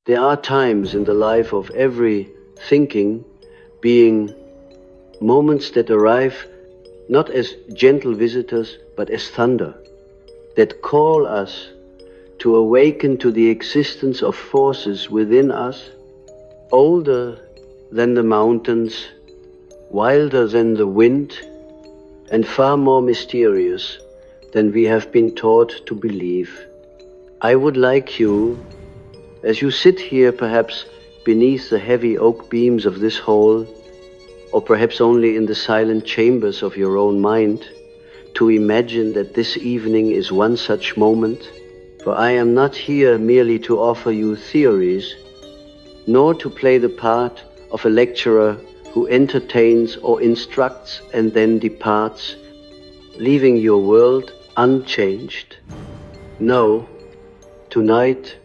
There are times in the life of every thinking being moments that arrive not as gentle visitors, but as thunder, that call us to awaken to the existence of forces within us, older than the mountains, wilder than the wind, and far more mysterious than we have been taught to believe. I would like you, as you sit here perhaps beneath the heavy oak beams of this hall, or perhaps only in the silent chambers of your own mind, to imagine that this evening is one such moment, for I am not here merely to offer you theories, nor to play the part of a lecturer who entertains or instructs and then departs, leaving your world unchanged. No, tonight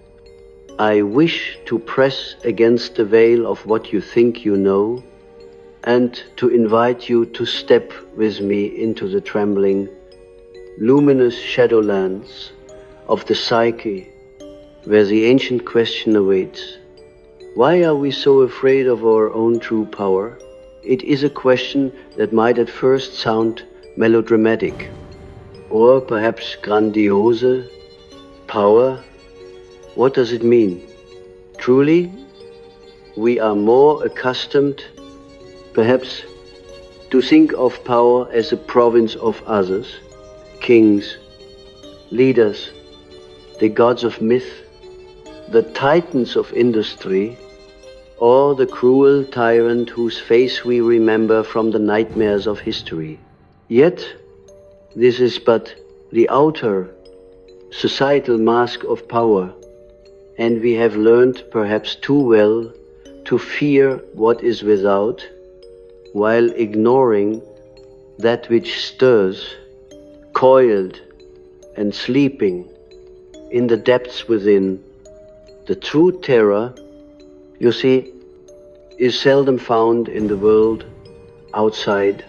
I wish to press against the veil of what you think you know, and to invite you to step with me into the trembling, luminous shadowlands of the psyche, where the ancient question awaits. Why are we so afraid of our own true power? It is a question that might at first sound melodramatic, or perhaps grandiose. Power? What does it mean? Truly, we are more accustomed, perhaps, to think of power as a province of others, kings, leaders, the gods of myth, the titans of industry, or the cruel tyrant whose face we remember from the nightmares of history. Yet, this is but the outer, societal mask of power, and we have learned perhaps too well to fear what is without, while ignoring that which stirs, coiled and sleeping in the depths within. The true terror, you see, is seldom found in the world outside.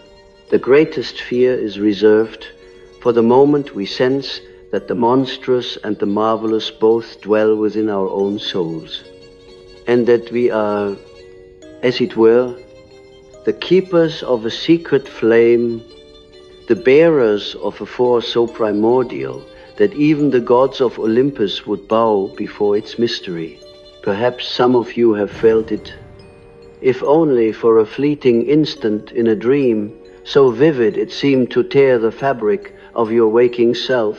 The greatest fear is reserved for the moment we sense that the monstrous and the marvelous both dwell within our own souls, and that we are, as it were, the keepers of a secret flame, the bearers of a force so primordial that even the gods of Olympus would bow before its mystery. Perhaps some of you have felt it, if only for a fleeting instant in a dream, so vivid it seemed to tear the fabric of your waking self.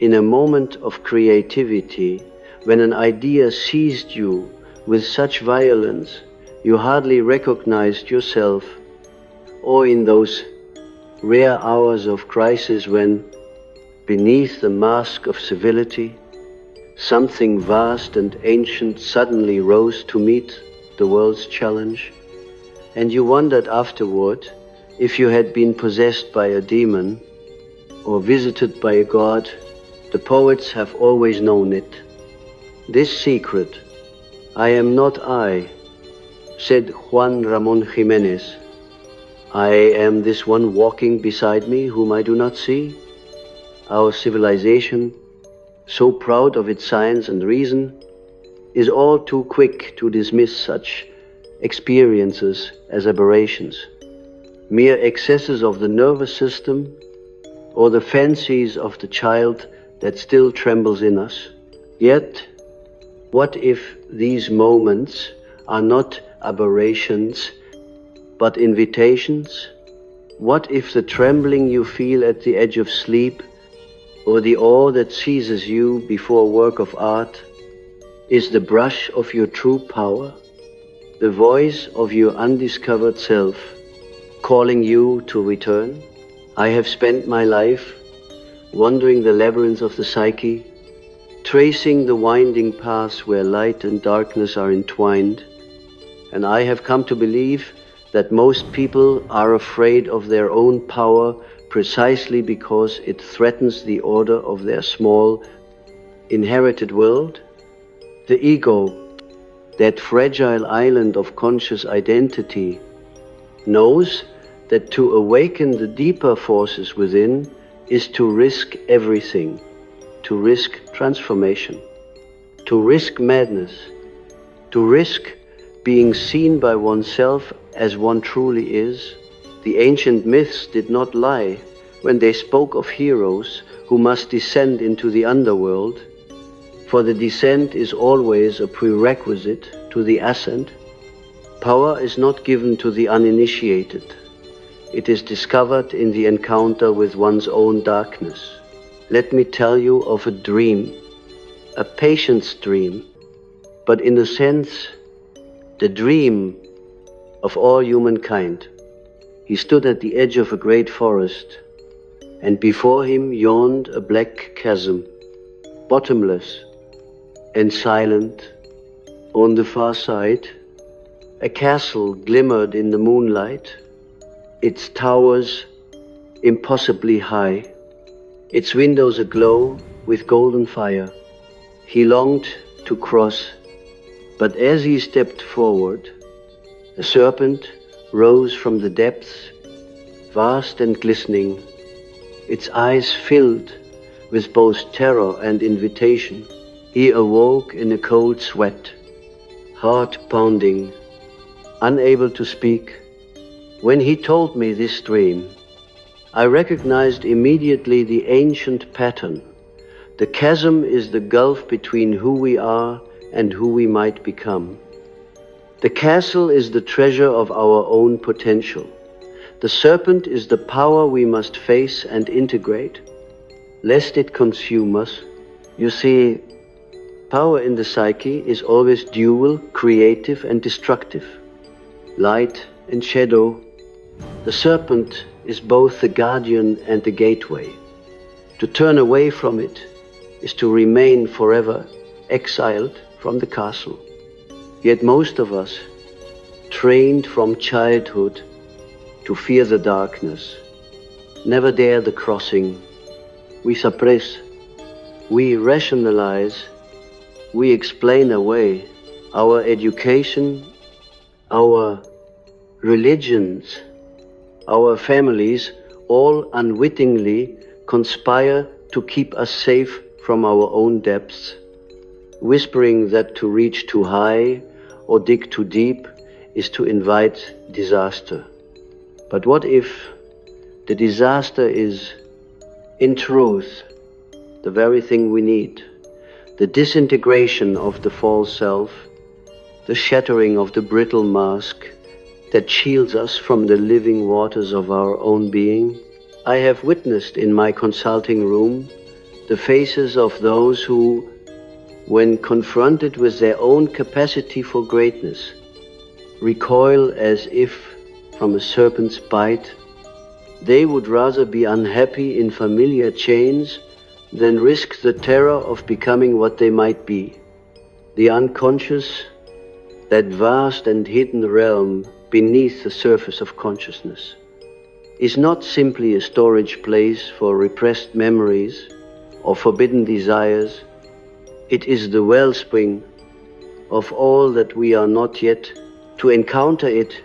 In a moment of creativity, when an idea seized you with such violence, you hardly recognized yourself, or in those rare hours of crisis when, beneath the mask of civility, something vast and ancient suddenly rose to meet the world's challenge, and you wondered afterward if you had been possessed by a demon or visited by a god. The poets have always known it. This secret, I am not I, said Juan Ramón Jiménez. I am this one walking beside me whom I do not see. Our civilization, so proud of its science and reason, is all too quick to dismiss such experiences as aberrations, mere excesses of the nervous system, or the fancies of the child that still trembles in us. Yet, what if these moments are not aberrations, but invitations? What if the trembling you feel at the edge of sleep, or the awe that seizes you before a work of art, is the brush of your true power, the voice of your undiscovered self, calling you to return? I have spent my life wandering the labyrinths of the psyche, tracing the winding paths where light and darkness are entwined, and I have come to believe that most people are afraid of their own power precisely because it threatens the order of their small, inherited world. The ego, that fragile island of conscious identity, knows that to awaken the deeper forces within is to risk everything, to risk transformation, to risk madness, to risk being seen by oneself as one truly is. The ancient myths did not lie when they spoke of heroes who must descend into the underworld, for the descent is always a prerequisite to the ascent. Power is not given to the uninitiated. It is discovered in the encounter with one's own darkness. Let me tell you of a dream, a patient's dream, but in a sense, the dream of all humankind. He stood at the edge of a great forest, and before him yawned a black chasm, bottomless and silent. On the far side, a castle glimmered in the moonlight, its towers impossibly high, its windows aglow with golden fire. He longed to cross, but as he stepped forward, a serpent rose from the depths, vast and glistening, its eyes filled with both terror and invitation. He awoke in a cold sweat, heart pounding, unable to speak. When he told me this dream, I recognized immediately the ancient pattern. The chasm is the gulf between who we are and who we might become. The castle is the treasure of our own potential. The serpent is the power we must face and integrate, lest it consume us. You see, power in the psyche is always dual, creative and destructive, light and shadow. The serpent is both the guardian and the gateway. To turn away from it is to remain forever exiled from the castle. Yet most of us, trained from childhood to fear the darkness, never dare the crossing. We suppress, we rationalize, we explain away. Our education, our religions, our families all unwittingly conspire to keep us safe from our own depths, whispering that to reach too high or dig too deep is to invite disaster. But what if the disaster is, in truth, the very thing we need? The disintegration of the false self, the shattering of the brittle mask that shields us from the living waters of our own being. I have witnessed in my consulting room the faces of those who, when confronted with their own capacity for greatness, recoil as if from a serpent's bite. They would rather be unhappy in familiar chains than risk the terror of becoming what they might be. The unconscious, that vast and hidden realm beneath the surface of consciousness, is not simply a storage place for repressed memories or forbidden desires. It is the wellspring of all that we are not yet. To encounter it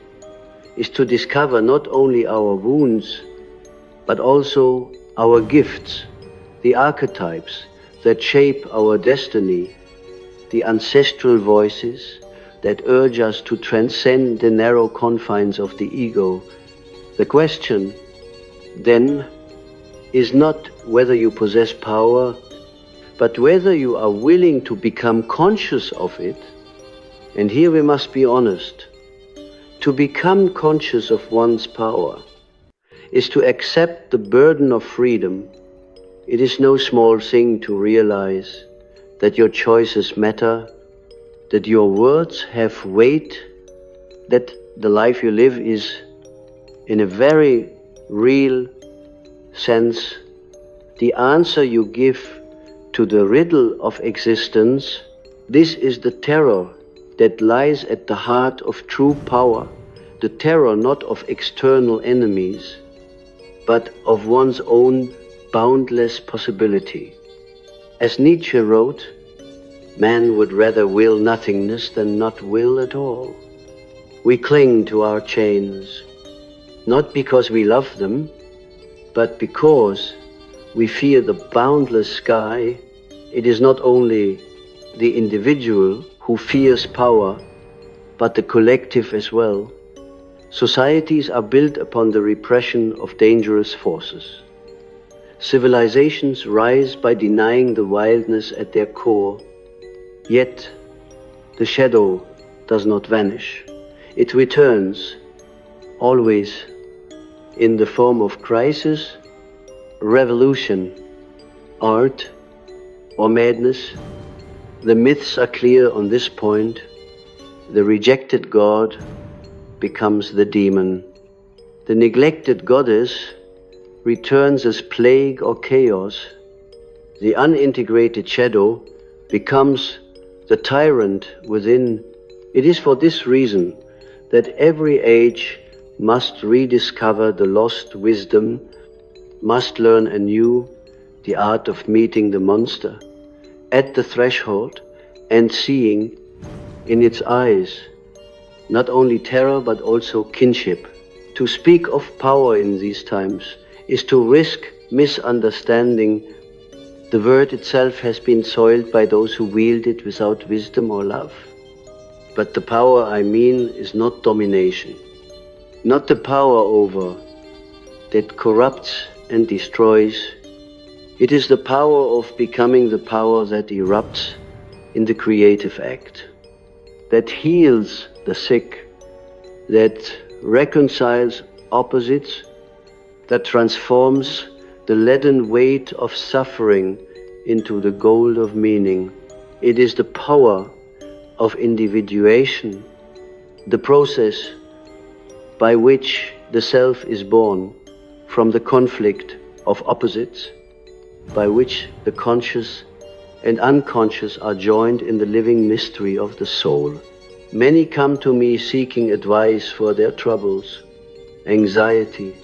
is to discover not only our wounds, but also our gifts, the archetypes that shape our destiny, the ancestral voices that urge us to transcend the narrow confines of the ego. The question, then, is not whether you possess power, but whether you are willing to become conscious of it. And here we must be honest. To become conscious of one's power is to accept the burden of freedom. It is no small thing to realize that your choices matter, that your words have weight, that the life you live is, in a very real sense, the answer you give to the riddle of existence. This is the terror that lies at the heart of true power, the terror not of external enemies, but of one's own boundless possibility. As Nietzsche wrote, man would rather will nothingness than not will at all. We cling to our chains, not because we love them, but because we fear the boundless sky. It is not only the individual who fears power, but the collective as well. Societies are built upon the repression of dangerous forces. Civilizations rise by denying the wildness at their core, yet the shadow does not vanish. It returns, always in the form of crisis, revolution, art, or madness. The myths are clear on this point. The rejected god becomes the demon. The neglected goddess returns as plague or chaos. The unintegrated shadow becomes the tyrant within. It is for this reason that every age must rediscover the lost wisdom, must learn anew the art of meeting the monster at the threshold and seeing in its eyes not only terror but also kinship. To speak of power in these times is to risk misunderstanding. The word itself has been soiled by those who wield it without wisdom or love. But the power I mean is not domination, not the power over that corrupts and destroys. It is the power of becoming the power that erupts in the creative act, that heals the sick, that reconciles opposites, that transforms the leaden weight of suffering into the gold of meaning. It is the power of individuation, the process by which the self is born from the conflict of opposites, by which the conscious and unconscious are joined in the living mystery of the soul. Many come to me seeking advice for their troubles, anxiety,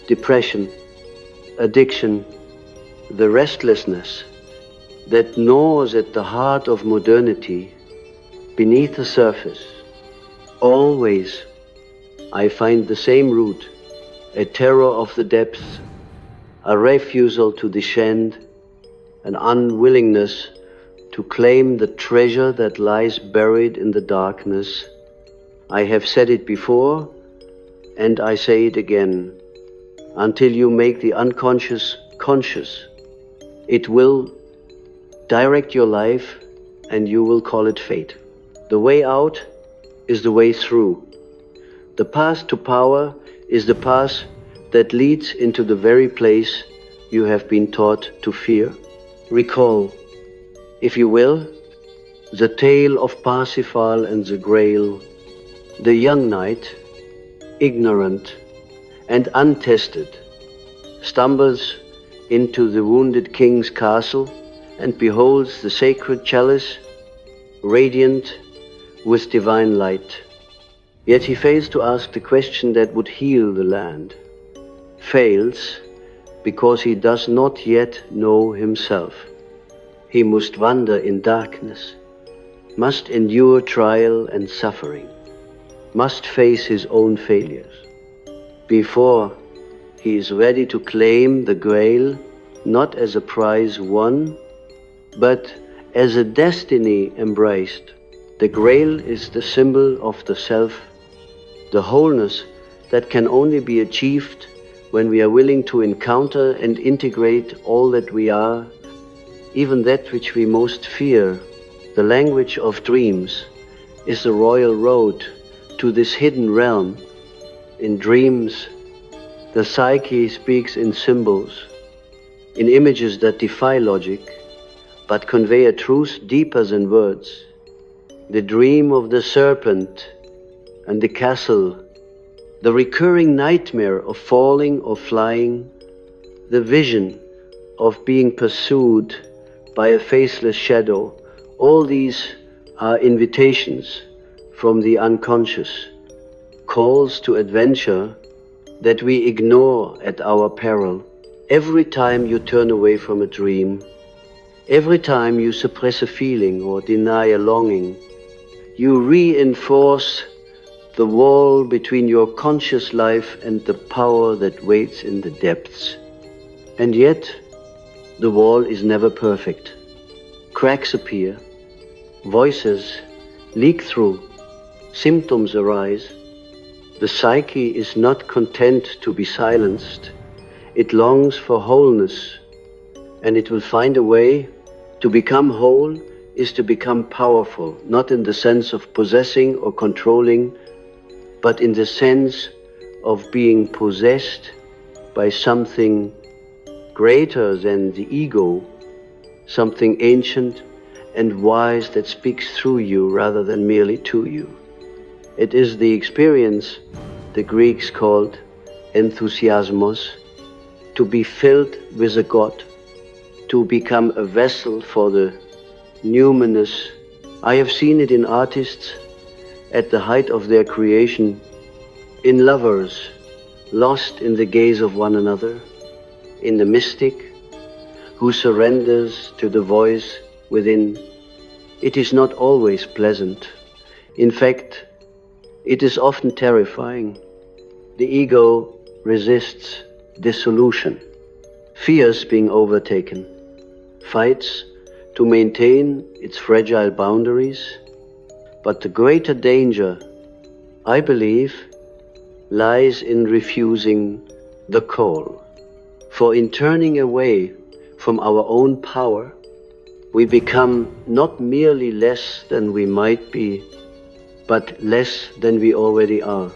depression, addiction, the restlessness that gnaws at the heart of modernity beneath the surface. Always I find the same root, a terror of the depths, a refusal to descend, an unwillingness to claim the treasure that lies buried in the darkness. I have said it before, and I say it again. Until you make the unconscious conscious, it will direct your life and you will call it fate. The way out is the way through. The path to power is the path that leads into the very place you have been taught to fear. Recall, if you will, the tale of Parsifal and the Grail. The young knight, ignorant and untested, stumbles into the wounded king's castle and beholds the sacred chalice radiant with divine light. Yet he fails to ask the question that would heal the land. Fails because he does not yet know himself. He must wander in darkness, must endure trial and suffering, must face his own failures before he is ready to claim the Grail, not as a prize won, but as a destiny embraced. The Grail is the symbol of the self, the wholeness that can only be achieved when we are willing to encounter and integrate all that we are, even that which we most fear. The language of dreams is the royal road to this hidden realm. In dreams, the psyche speaks in symbols, in images that defy logic, but convey a truth deeper than words. The dream of the serpent and the castle, the recurring nightmare of falling or flying, the vision of being pursued by a faceless shadow, all these are invitations from the unconscious, calls to adventure that we ignore at our peril. Every time you turn away from a dream, every time you suppress a feeling or deny a longing, you reinforce the wall between your conscious life and the power that waits in the depths. And yet, the wall is never perfect. Cracks appear, voices leak through, symptoms arise, the psyche is not content to be silenced. It longs for wholeness, and it will find a way. To become whole is to become powerful, not in the sense of possessing or controlling, but in the sense of being possessed by something greater than the ego, something ancient and wise that speaks through you rather than merely to you. It is the experience the Greeks called enthusiasmos, to be filled with a God, to become a vessel for the numinous. I have seen it in artists at the height of their creation, in lovers lost in the gaze of one another, in the mystic who surrenders to the voice within. It is not always pleasant. In fact, it is often terrifying. The ego resists dissolution, fears being overtaken, fights to maintain its fragile boundaries. But the greater danger, I believe, lies in refusing the call. For in turning away from our own power, we become not merely less than we might be, but less than we already are.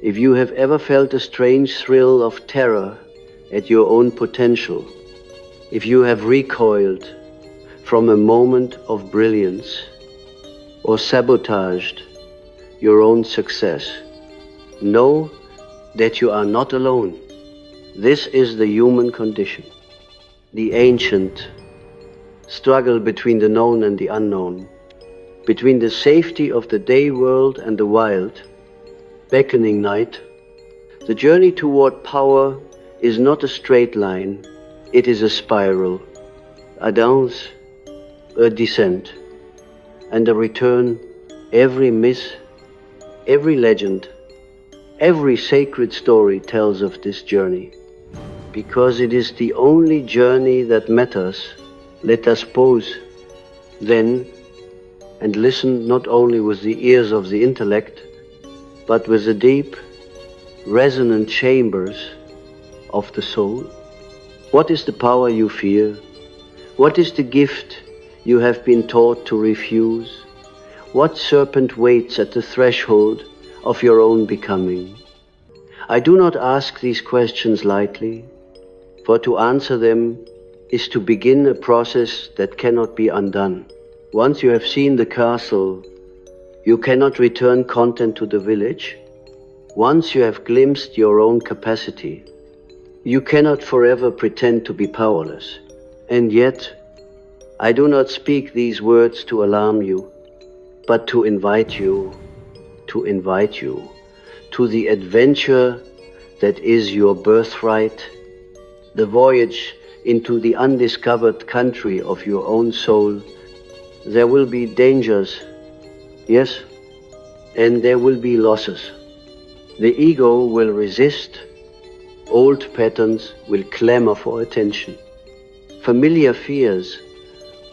If you have ever felt a strange thrill of terror at your own potential, if you have recoiled from a moment of brilliance or sabotaged your own success, know that you are not alone. This is the human condition, the ancient struggle between the known and the unknown, between the safety of the day world and the wild, beckoning night. The journey toward power is not a straight line, it is a spiral, a dance, a descent, and a return. Every myth, every legend, every sacred story tells of this journey, because it is the only journey that matters. Let us pause then and listen not only with the ears of the intellect, but with the deep, resonant chambers of the soul. What is the power you fear? What is the gift you have been taught to refuse? What serpent waits at the threshold of your own becoming? I do not ask these questions lightly, for to answer them is to begin a process that cannot be undone. Once you have seen the castle, you cannot return content to the village. Once you have glimpsed your own capacity, you cannot forever pretend to be powerless. And yet, I do not speak these words to alarm you, but to invite you to the adventure that is your birthright, the voyage into the undiscovered country of your own soul. There will be dangers, yes, and there will be losses. The ego will resist, old patterns will clamor for attention. Familiar fears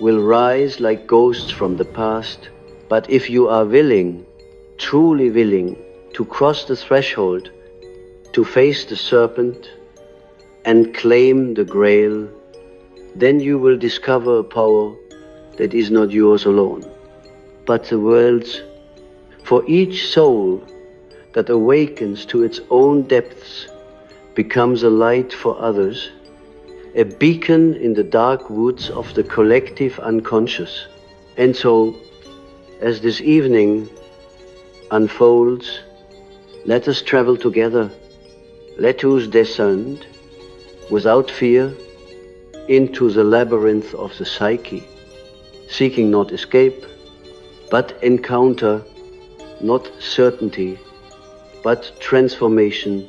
will rise like ghosts from the past, but if you are willing, truly willing, to cross the threshold, to face the serpent and claim the grail, then you will discover a power that is not yours alone, but the world's. For each soul that awakens to its own depths becomes a light for others, a beacon in the dark woods of the collective unconscious. And so, as this evening unfolds, let us travel together. Let us descend without fear into the labyrinth of the psyche, seeking not escape, but encounter, not certainty, but transformation.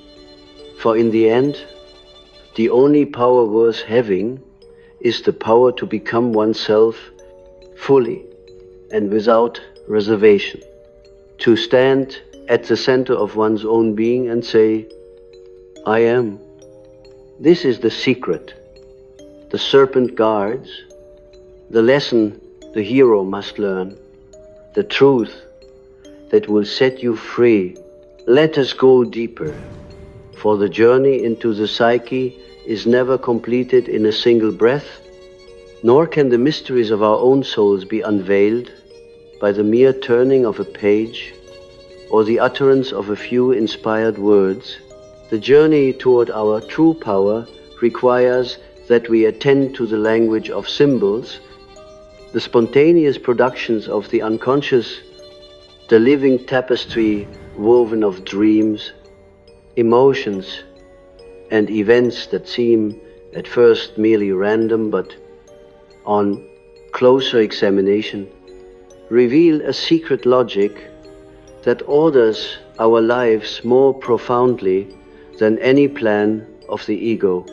For in the end, the only power worth having is the power to become oneself fully and without reservation, to stand at the center of one's own being and say, I am. This is the secret. The serpent guards, the lesson the hero must learn, the truth that will set you free. Let us go deeper, for the journey into the psyche is never completed in a single breath, nor can the mysteries of our own souls be unveiled by the mere turning of a page or the utterance of a few inspired words. The journey toward our true power requires that we attend to the language of symbols, the spontaneous productions of the unconscious, the living tapestry woven of dreams, emotions, and events that seem at first merely random, but on closer examination reveal a secret logic that orders our lives more profoundly than any plan of the ego.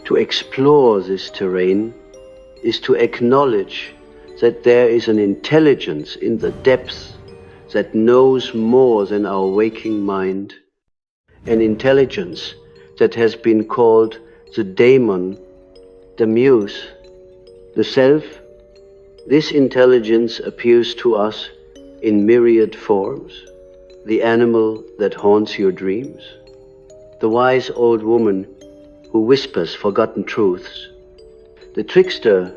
To explore this terrain is to acknowledge that there is an intelligence in the depths that knows more than our waking mind, an intelligence that has been called the daemon, the muse, the self. This intelligence appears to us in myriad forms: the animal that haunts your dreams, the wise old woman who whispers forgotten truths, the trickster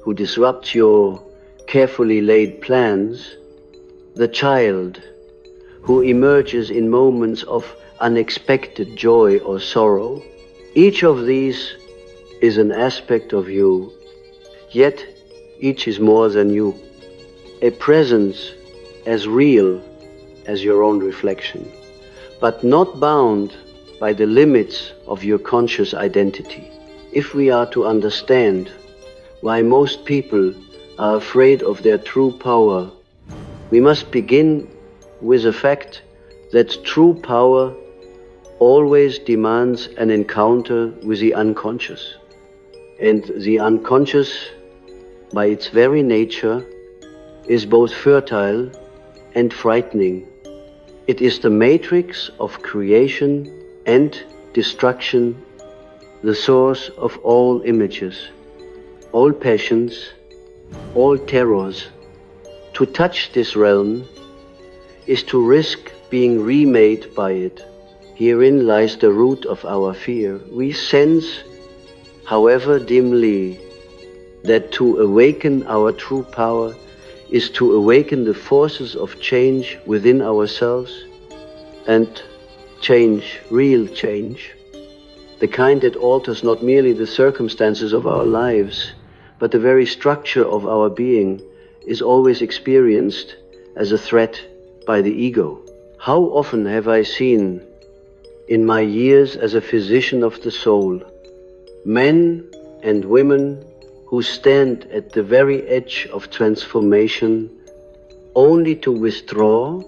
who disrupts your carefully laid plans, the child who emerges in moments of unexpected joy or sorrow. Each of these is an aspect of you, yet each is more than you, a presence as real as your own reflection, but not bound by the limits of your conscious identity. If we are to understand why most people are afraid of their true power, we must begin with the fact that true power always demands an encounter with the unconscious. And the unconscious, by its very nature, is both fertile and frightening. It is the matrix of creation and destruction, the source of all images, all passions, all terrors. To touch this realm is to risk being remade by it. Herein lies the root of our fear. We sense, however dimly, that to awaken our true power is to awaken the forces of change within ourselves, and change, real change, the kind that alters not merely the circumstances of our lives, but the very structure of our being, is always experienced as a threat by the ego. How often have I seen, in my years as a physician of the soul, men and women who stand at the very edge of transformation only to withdraw,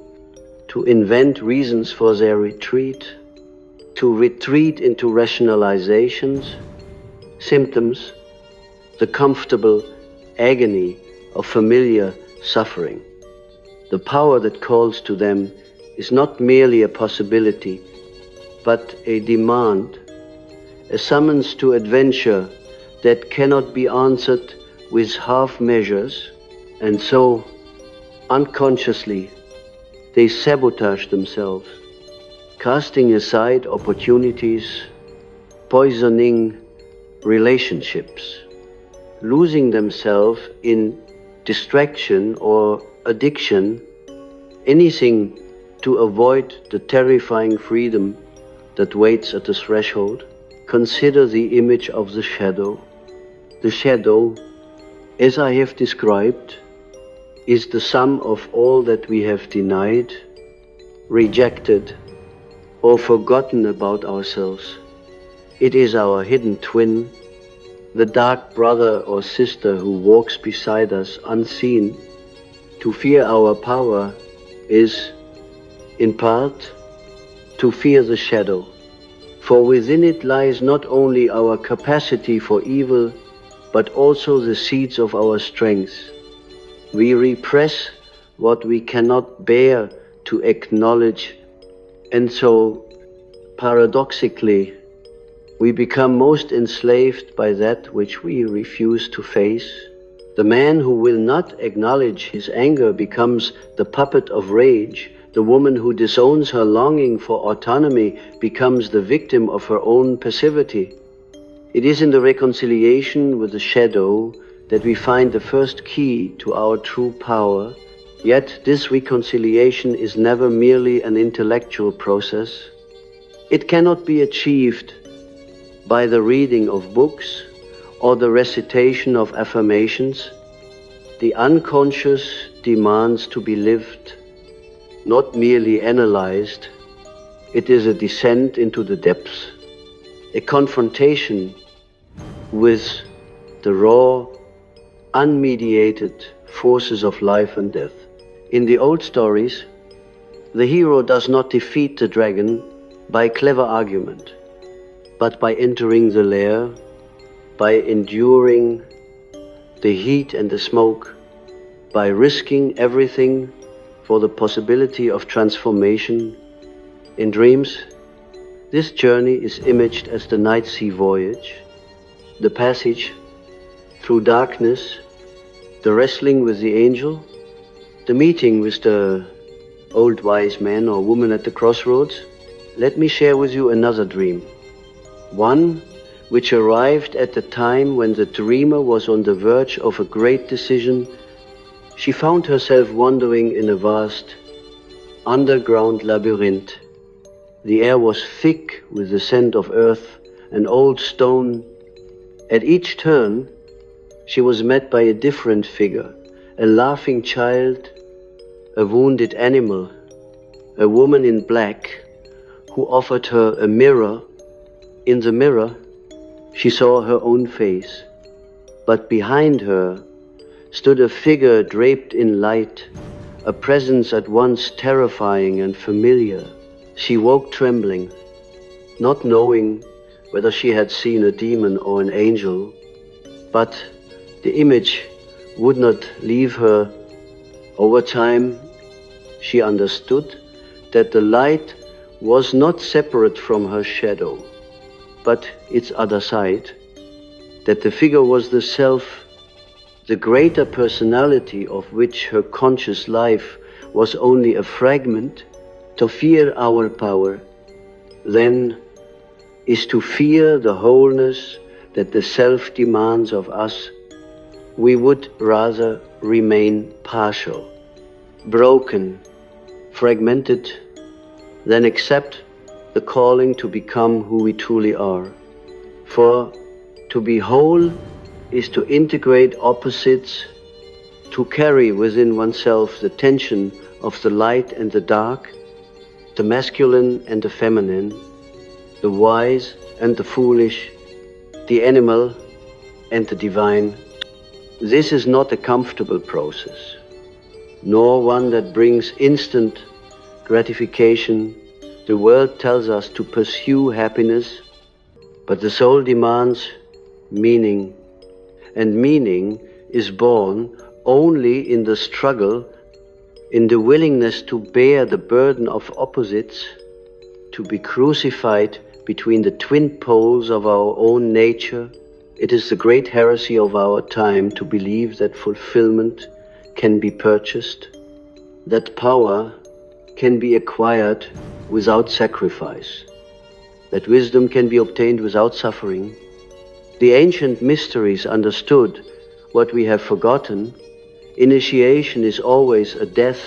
to invent reasons for their retreat, to retreat into rationalizations, symptoms, the comfortable agony of familiar suffering. The power that calls to them is not merely a possibility, but a demand, a summons to adventure that cannot be answered with half measures, and so, unconsciously, they sabotage themselves, casting aside opportunities, poisoning relationships, losing themselves in distraction or addiction, anything to avoid the terrifying freedom that waits at the threshold. Consider the image of the shadow. The shadow, as I have described, is the sum of all that we have denied, rejected, or forgotten about ourselves. It is our hidden twin, the dark brother or sister who walks beside us unseen. To fear our power is, in part, to fear the shadow, for within it lies not only our capacity for evil, but also the seeds of our strength. We repress what we cannot bear to acknowledge, and so, paradoxically, we become most enslaved by that which we refuse to face. The man who will not acknowledge his anger becomes the puppet of rage, The woman who disowns her longing for autonomy becomes the victim of her own passivity. It is in the reconciliation with the shadow that we find the first key to our true power. Yet this reconciliation is never merely an intellectual process. It cannot be achieved by the reading of books or the recitation of affirmations. The unconscious demands to be lived, not merely analyzed. It is a descent into the depths, a confrontation with the raw, unmediated forces of life and death. In the old stories, the hero does not defeat the dragon by clever argument, but by entering the lair, by enduring the heat and the smoke, by risking everything for the possibility of transformation. In dreams, this journey is imaged as the night sea voyage, the passage through darkness, the wrestling with the angel, the meeting with the old wise man or woman at the crossroads. Let me share with you another dream, one which arrived at the time when the dreamer was on the verge of a great decision. She found herself wandering in a vast underground labyrinth. The air was thick with the scent of earth and old stone. At each turn, she was met by a different figure, a laughing child, a wounded animal, a woman in black who offered her a mirror. In the mirror, she saw her own face, but behind her stood a figure draped in light, a presence at once terrifying and familiar. She woke trembling, not knowing whether she had seen a demon or an angel, but the image would not leave her. Over time, she understood that the light was not separate from her shadow, but its other side, that the figure was the self, the greater personality of which her conscious life was only a fragment. To fear our power, then, is to fear the wholeness that the self demands of us. We would rather remain partial, broken, fragmented, than accept the calling to become who we truly are. For to be whole is to integrate opposites, to carry within oneself the tension of the light and the dark, the masculine and the feminine, the wise and the foolish, the animal and the divine. This is not a comfortable process, nor one that brings instant gratification. The world tells us to pursue happiness, but the soul demands meaning, and meaning is born only in the struggle, in the willingness to bear the burden of opposites, to be crucified between the twin poles of our own nature. It is the great heresy of our time to believe that fulfillment can be purchased, that power can be acquired without sacrifice, that wisdom can be obtained without suffering. The ancient mysteries understood what we have forgotten. Initiation is always a death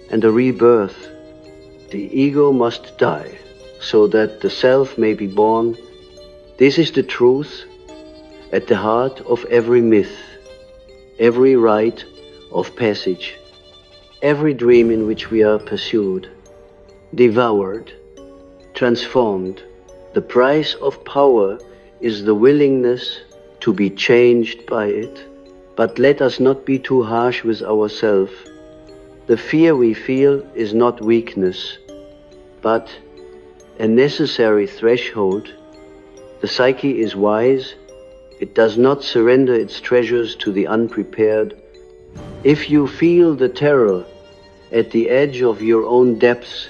and a rebirth. The ego must die so that the self may be born. This is the truth at the heart of every myth, every rite of passage, every dream in which we are pursued, devoured, transformed. The price of power is the willingness to be changed by it. But let us not be too harsh with ourselves. The fear we feel is not weakness, but a necessary threshold. The psyche is wise. It does not surrender its treasures to the unprepared. If you feel the terror at the edge of your own depths,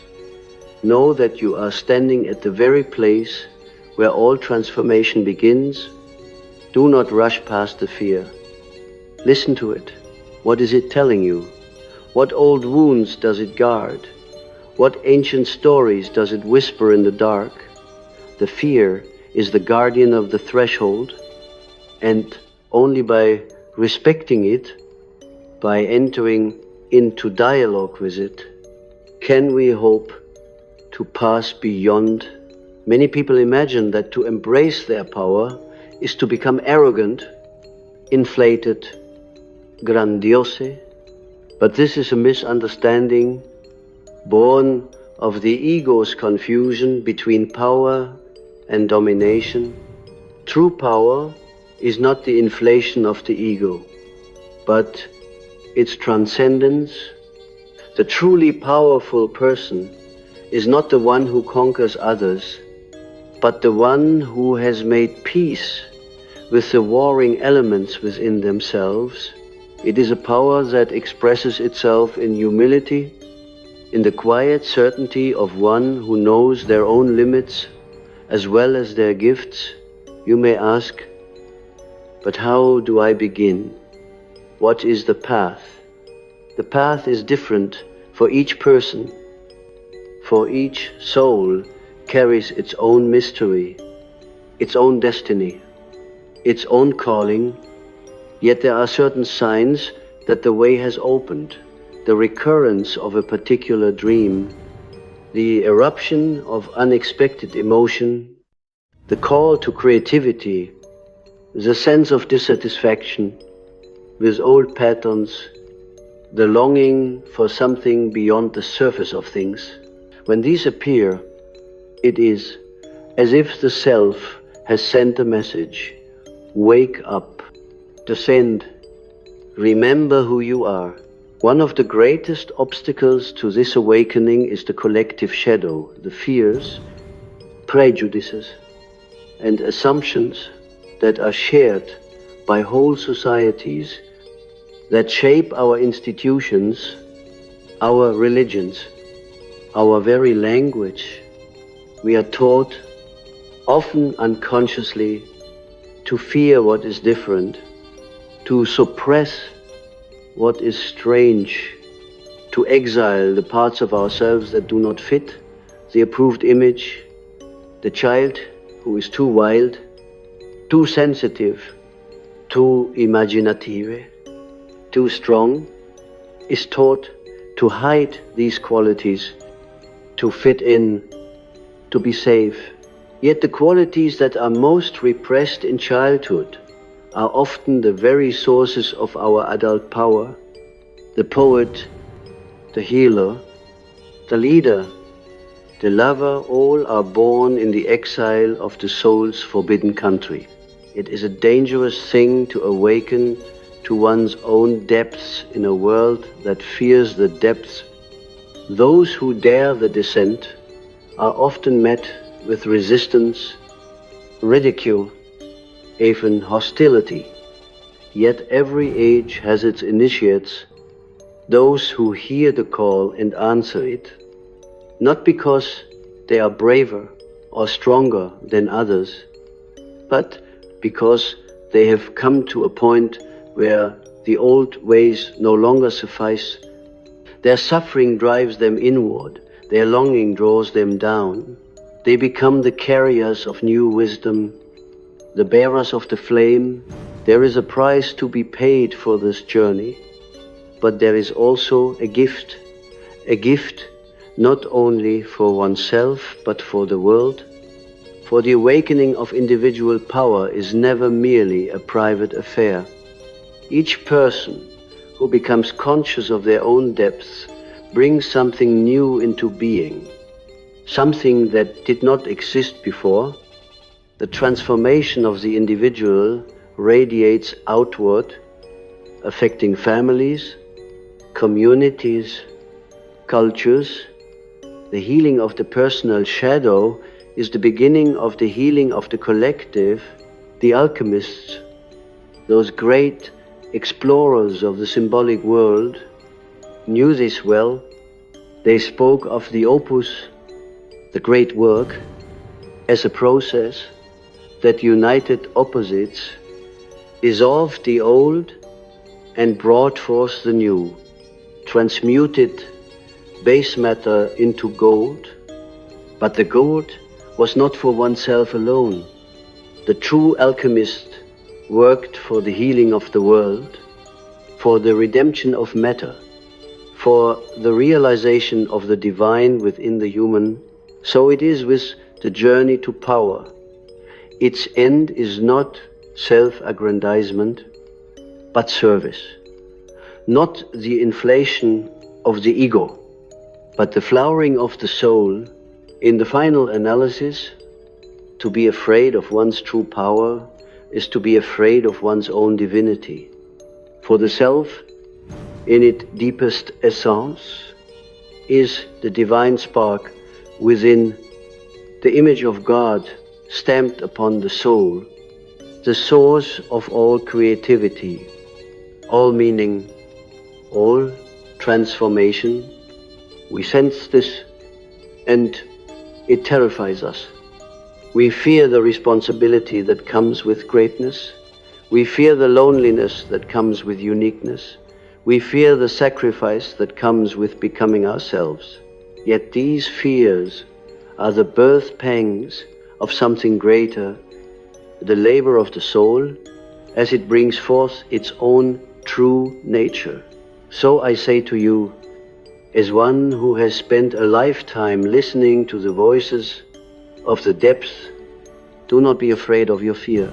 know that you are standing at the very place where all transformation begins. Do not rush past the fear. Listen to it. What is it telling you? What old wounds does it guard? What ancient stories does it whisper in the dark? The fear is the guardian of the threshold, and only by respecting it, by entering into dialogue with it, can we hope to pass beyond. Many people imagine that to embrace their power is to become arrogant, inflated, grandiose, but this is a misunderstanding born of the ego's confusion between power and domination. True power is not the inflation of the ego, but its transcendence. The truly powerful person is not the one who conquers others, but the one who has made peace with the warring elements within themselves. It is a power that expresses itself in humility, in the quiet certainty of one who knows their own limits as well as their gifts. You may ask, but how do I begin? What is the path? The path is different for each person, for each soul carries its own mystery, its own destiny, its own calling, yet there are certain signs that the way has opened, the recurrence of a particular dream, the eruption of unexpected emotion, the call to creativity, the sense of dissatisfaction with old patterns, the longing for something beyond the surface of things. When these appear, it is as if the self has sent a message. Wake up, descend, remember who you are. One of the greatest obstacles to this awakening is the collective shadow, the fears, prejudices, and assumptions that are shared by whole societies, that shape our institutions, our religions, our very language. We are taught, often unconsciously, to fear what is different, to suppress what is strange, to exile the parts of ourselves that do not fit the approved image. The child who is too wild, too sensitive, too imaginative, too strong, is taught to hide these qualities, to fit in, to be safe. Yet the qualities that are most repressed in childhood are often the very sources of our adult power. The poet, the healer, the leader, the lover, all are born in the exile of the soul's forbidden country. It is a dangerous thing to awaken to one's own depths in a world that fears the depths. Those who dare the descent are often met with resistance, ridicule, even hostility. Yet every age has its initiates, those who hear the call and answer it, not because they are braver or stronger than others, but because they have come to a point where the old ways no longer suffice. Their suffering drives them inward, their longing draws them down. They become the carriers of new wisdom, the bearers of the flame. There is a price to be paid for this journey, but there is also a gift not only for oneself but for the world. For the awakening of individual power is never merely a private affair. Each person who becomes conscious of their own depths brings something new into being, something that did not exist before. The transformation of the individual radiates outward, affecting families, communities, cultures. The healing of the personal shadow is the beginning of the healing of the collective. The alchemists, those great explorers of the symbolic world, knew this well. They spoke of the opus, the great work, as a process that united opposites, dissolved the old and brought forth the new, transmuted base matter into gold, but the gold was not for oneself alone. The true alchemist worked for the healing of the world, for the redemption of matter, for the realization of the divine within the human. So it is with the journey to power. Its end is not self-aggrandizement, but service. Not the inflation of the ego, but the flowering of the soul. In the final analysis, to be afraid of one's true power is to be afraid of one's own divinity. For the self, in its deepest essence, is the divine spark within, the image of God stamped upon the soul, the source of all creativity, all meaning, all transformation. We sense this and it terrifies us. We fear the responsibility that comes with greatness. We fear the loneliness that comes with uniqueness. We fear the sacrifice that comes with becoming ourselves. Yet these fears are the birth pangs of something greater, the labor of the soul, as it brings forth its own true nature. So I say to you, as one who has spent a lifetime listening to the voices of the depths, do not be afraid of your fear.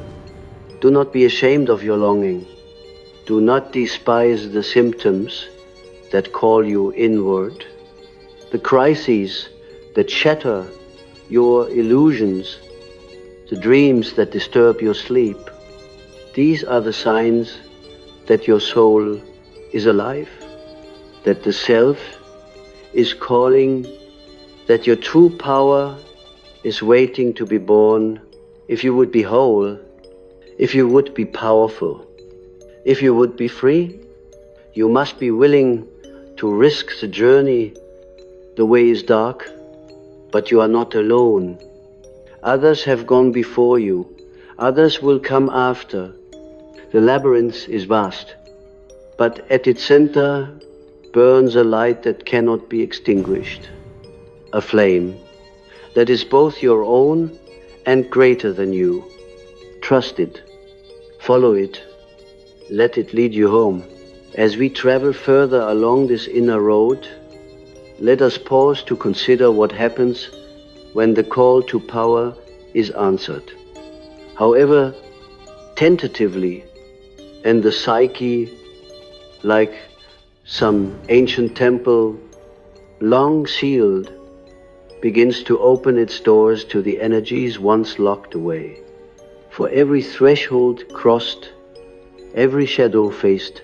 Do not be ashamed of your longing. Do not despise the symptoms that call you inward. The crises that shatter your illusions, the dreams that disturb your sleep, these are the signs that your soul is alive, that the self is calling, that your true power is waiting to be born. If you would be whole, if you would be powerful, if you would be free, you must be willing to risk the journey. The way is dark, but you are not alone. Others have gone before you. Others will come after. The labyrinth is vast, but at its center burns a light that cannot be extinguished, a flame that is both your own and greater than you. Trust it, follow it, let it lead you home. As we travel further along this inner road, let us pause to consider what happens when the call to power is answered. However tentatively, and the psyche, like some ancient temple, long sealed, begins to open its doors to the energies once locked away. For every threshold crossed, every shadow faced,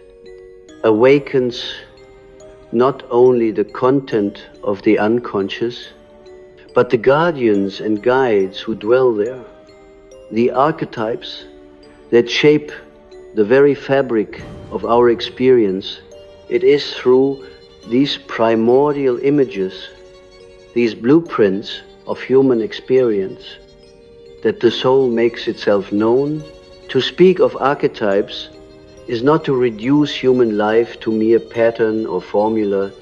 awakens not only the content of the unconscious, but the guardians and guides who dwell there, the archetypes that shape the very fabric of our experience. It is through these primordial images, these blueprints of human experience, that the soul makes itself known. To speak of archetypes is not to reduce human life to mere pattern or formula,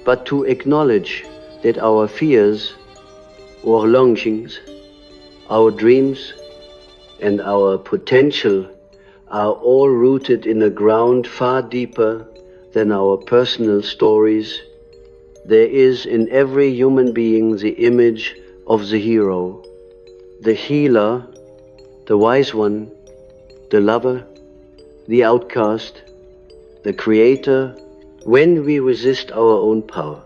but to acknowledge that our fears or longings, our dreams and our potential are all rooted in a ground far deeper than our personal stories. There is in every human being the image of the hero, the healer, the wise one, the lover, the outcast, the creator. When we resist our own power,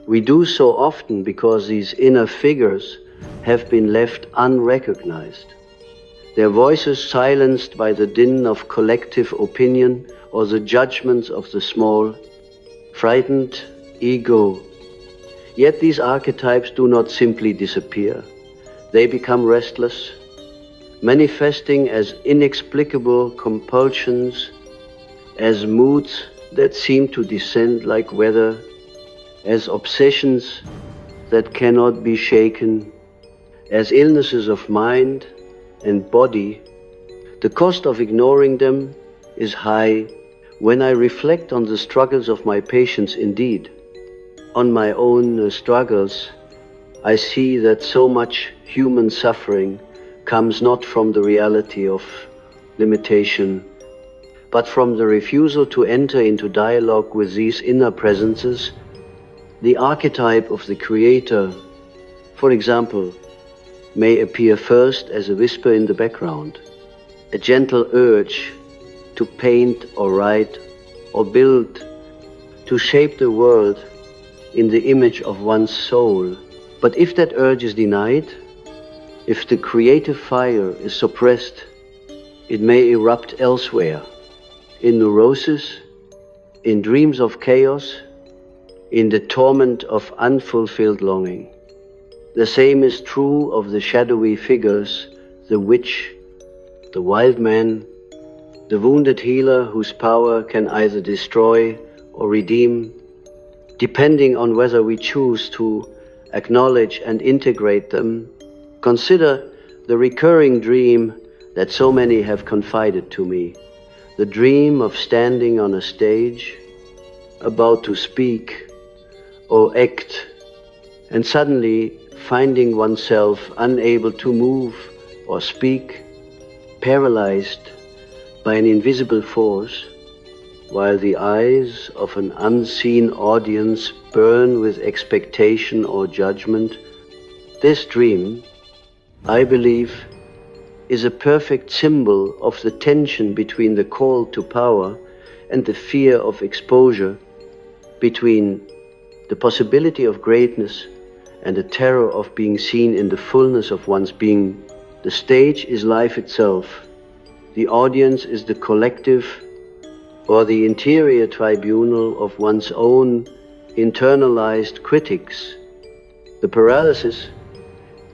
we do so often because these inner figures have been left unrecognized, their voices silenced by the din of collective opinion or the judgments of the small, frightened ego. Yet these archetypes do not simply disappear. They become restless, manifesting as inexplicable compulsions, as moods that seem to descend like weather, as obsessions that cannot be shaken, as illnesses of mind and body. The cost of ignoring them is high. When I reflect on the struggles of my patients, indeed, on my own struggles, I see that so much human suffering comes not from the reality of limitation, but from the refusal to enter into dialogue with these inner presences. The archetype of the creator, for example, may appear first as a whisper in the background, a gentle urge to paint or write or build, to shape the world in the image of one's soul. But if that urge is denied, if the creative fire is suppressed, it may erupt elsewhere, in neurosis, in dreams of chaos, in the torment of unfulfilled longing. The same is true of the shadowy figures, the witch, the wild man, the wounded healer whose power can either destroy or redeem, depending on whether we choose to acknowledge and integrate them. Consider the recurring dream that so many have confided to me, the dream of standing on a stage, about to speak or act, and suddenly finding oneself unable to move or speak, paralyzed by an invisible force, while the eyes of an unseen audience burn with expectation or judgment. This dream, I believe, is a perfect symbol of the tension between the call to power and the fear of exposure, between the possibility of greatness and the terror of being seen in the fullness of one's being. The stage is life itself. The audience is the collective or the interior tribunal of one's own internalized critics. The paralysis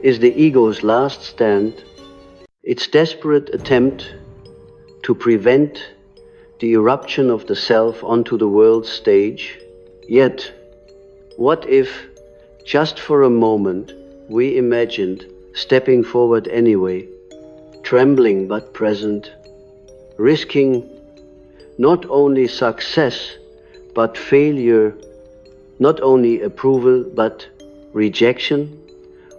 is the ego's last stand, its desperate attempt to prevent the eruption of the self onto the world stage. Yet, what if, just for a moment, we imagined stepping forward anyway, trembling but present, risking not only success but failure, not only approval but rejection?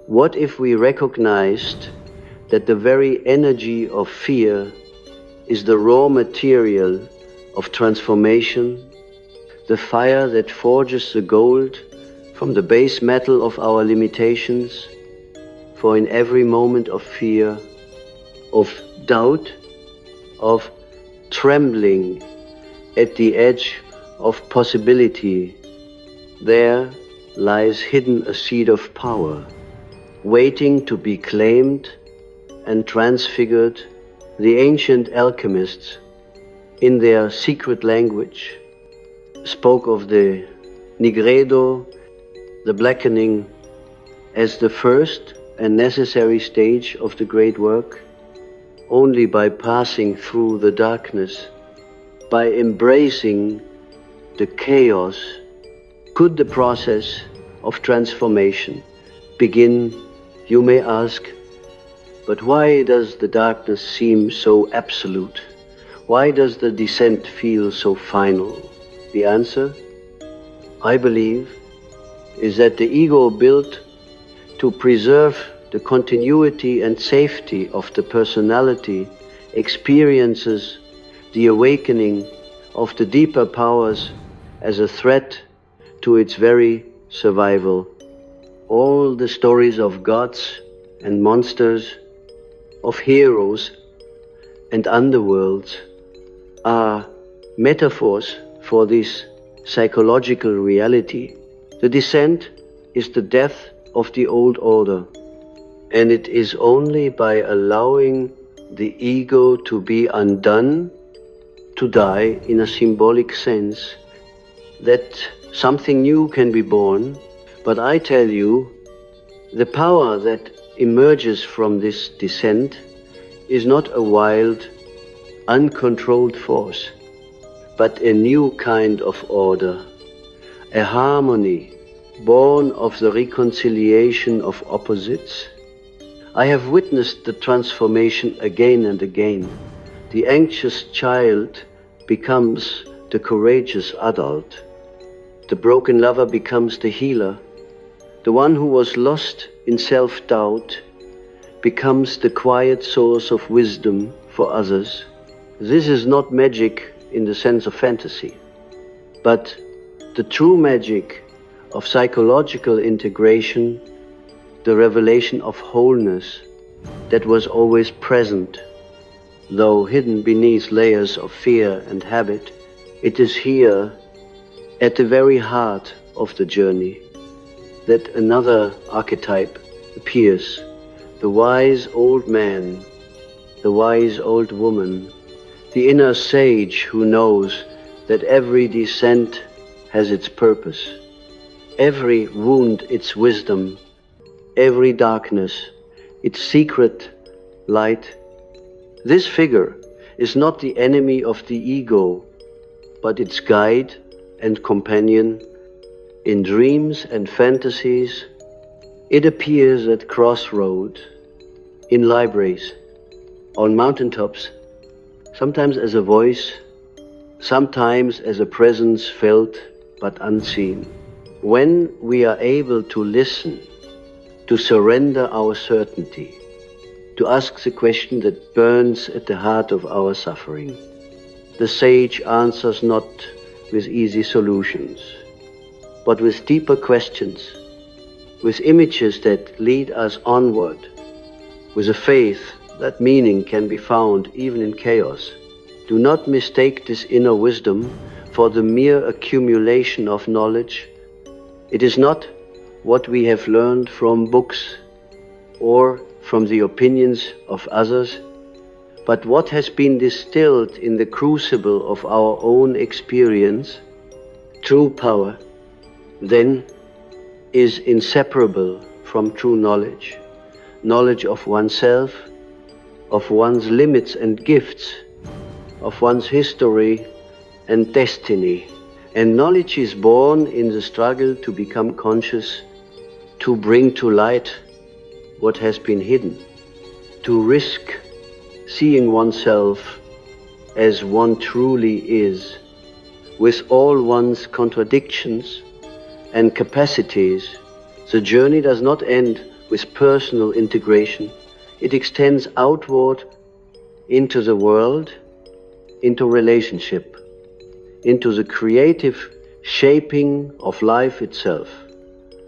What if we recognized that the very energy of fear is the raw material of transformation, the fire that forges the gold from the base metal of our limitations? For in every moment of fear, of doubt, of trembling at the edge of possibility, there lies hidden a seed of power, waiting to be claimed and transfigured. The ancient alchemists, in their secret language, spoke of the nigredo, the blackening, as the first and necessary stage of the great work. Only by passing through the darkness, by embracing the chaos, could the process of transformation begin. You may ask, but why does the darkness seem so absolute? Why does the descent feel so final? The answer, I believe, is that the ego built to preserve the continuity and safety of the personality experiences the awakening of the deeper powers as a threat to its very survival. All the stories of gods and monsters, of heroes and underworlds, are metaphors for this psychological reality. The descent is the death of the old order, and it is only by allowing the ego to be undone, to die in a symbolic sense, that something new can be born. But I tell you, the power that emerges from this descent is not a wild, uncontrolled force, but a new kind of order, a harmony born of the reconciliation of opposites. I have witnessed the transformation again and again. The anxious child becomes the courageous adult. The broken lover becomes the healer. The one who was lost in self-doubt becomes the quiet source of wisdom for others. This is not magic in the sense of fantasy, but the true magic of psychological integration, the revelation of wholeness that was always present, though hidden beneath layers of fear and habit. It is here, at the very heart of the journey, that another archetype appears, the wise old man, the wise old woman, the inner sage who knows that every descent has its purpose, every wound its wisdom, every darkness its secret light. This figure is not the enemy of the ego, but its guide and companion. In dreams and fantasies, it appears at crossroads, in libraries, on mountaintops, sometimes as a voice, sometimes as a presence felt but unseen. When we are able to listen, to surrender our certainty, to ask the question that burns at the heart of our suffering, the sage answers not with easy solutions, but with deeper questions, with images that lead us onward, with a faith that meaning can be found even in chaos. Do not mistake this inner wisdom for the mere accumulation of knowledge. It is not what we have learned from books or from the opinions of others, but what has been distilled in the crucible of our own experience. True power, then, is inseparable from true knowledge, knowledge of oneself, of one's limits and gifts, of one's history and destiny. And knowledge is born in the struggle to become conscious, to bring to light what has been hidden, to risk seeing oneself as one truly is, with all one's contradictions and capacities. The journey does not end with personal integration. It extends outward into the world, into relationship, into the creative shaping of life itself.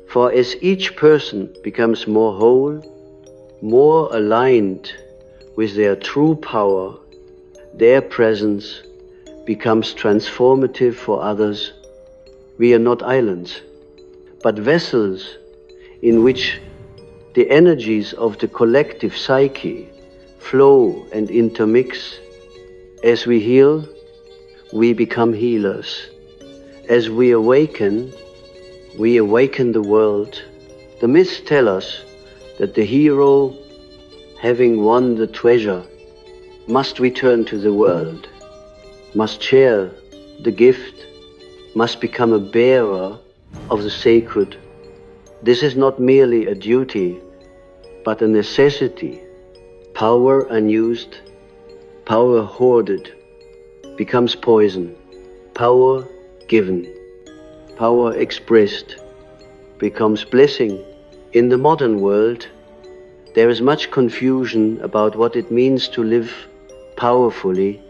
For as each person becomes more whole, more aligned with their true power, their presence becomes transformative for others. We are not islands, but vessels in which the energies of the collective psyche flow and intermix. As we heal, we become healers. As we awaken the world. The myths tell us that the hero, having won the treasure, must return to the world, must share the gift, must become a bearer of the sacred. This is not merely a duty, but a necessity. Power unused, power hoarded, becomes poison. Power given, power expressed, becomes blessing. In the modern world, there is much confusion about what it means to live powerfully.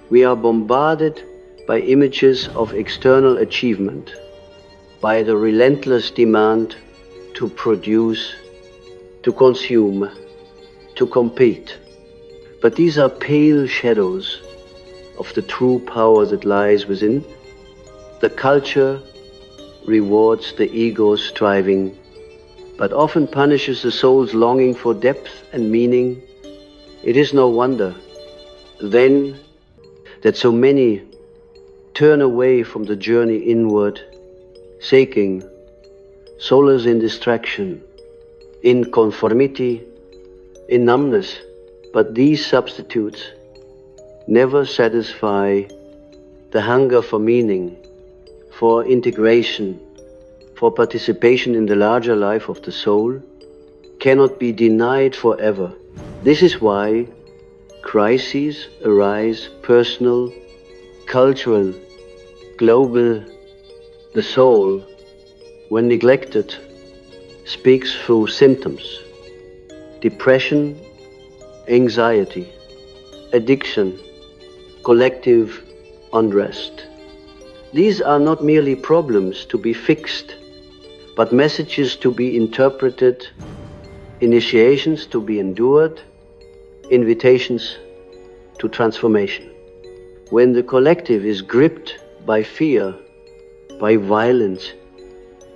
We are bombarded by images of external achievement, by the relentless demand to produce, to consume, to compete. But these are pale shadows of the true power that lies within. The culture rewards the ego's striving, but often punishes the soul's longing for depth and meaning. It is no wonder, then, that so many turn away from the journey inward, seeking solace in distraction, in conformity, in numbness. But these substitutes never satisfy the hunger for meaning, for integration, for participation in the larger life of the soul, cannot be denied forever. This is why crises arise, personal, cultural, global. The soul, when neglected, speaks through symptoms: depression, anxiety, addiction, collective unrest. These are not merely problems to be fixed, but messages to be interpreted, initiations to be endured, invitations to transformation. When the collective is gripped by fear, by violence,